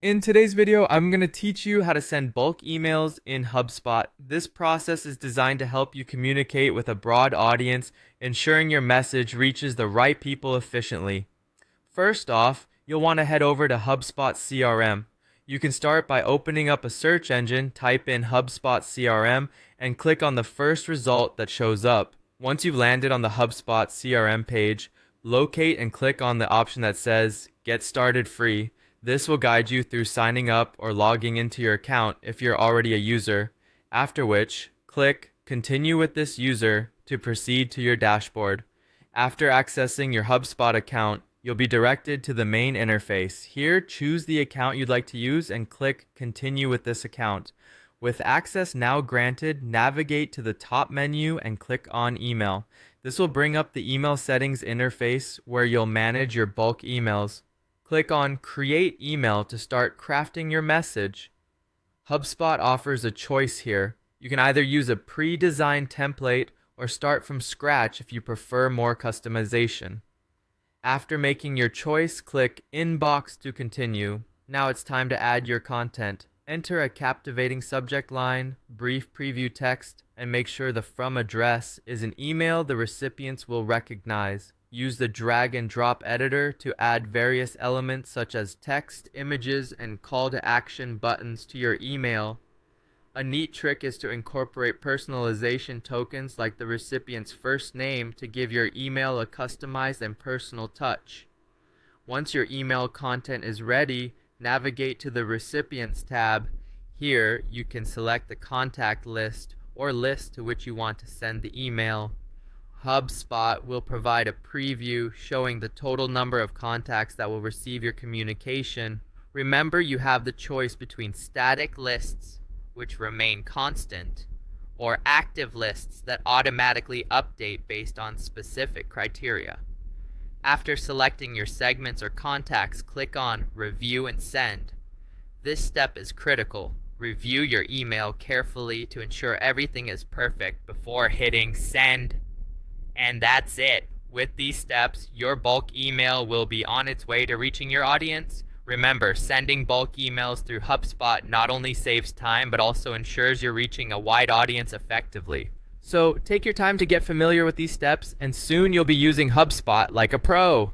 In today's video, I'm going to teach you how to send bulk emails in HubSpot. This process is designed to help you communicate with a broad audience, ensuring your message reaches the right people efficiently. First off, you'll want to head over to HubSpot CRM. You can start by opening up a search engine, type in HubSpot CRM, and click on the first result that shows up. Once you've landed on the HubSpot CRM page, locate and click on the option that says Get Started Free. This will guide you through signing up or logging into your account if you're already a user, after which, click Continue with this user to proceed to your dashboard. After accessing your HubSpot account, you'll be directed to the main interface. Here, choose the account you'd like to use and click Continue with this account. With access now granted, navigate to the top menu and click on Email. This will bring up the email settings interface where you'll manage your bulk emails. Click on Create Email to start crafting your message. HubSpot offers a choice here. You can either use a pre-designed template or start from scratch if you prefer more customization. After making your choice, click Inbox to continue. Now it's time to add your content. Enter a captivating subject line, brief preview text, and make sure the from address is an email the recipients will recognize. Use the drag and drop editor to add various elements such as text, images, and call to action buttons to your email. A neat trick is to incorporate personalization tokens like the recipient's first name to give your email a customized and personal touch. Once your email content is ready, navigate to the Recipients tab. Here, you can select the contact list or list to which you want to send the email. HubSpot will provide a preview showing the total number of contacts that will receive your communication. Remember, you have the choice between static lists, which remain constant, or active lists that automatically update based on specific criteria. After selecting your segments or contacts, click on Review and Send. This step is critical. Review your email carefully to ensure everything is perfect before hitting Send. And that's it. With these steps, your bulk email will be on its way to reaching your audience. Remember, sending bulk emails through HubSpot not only saves time, but also ensures you're reaching a wide audience effectively. So take your time to get familiar with these steps, and soon you'll be using HubSpot like a pro.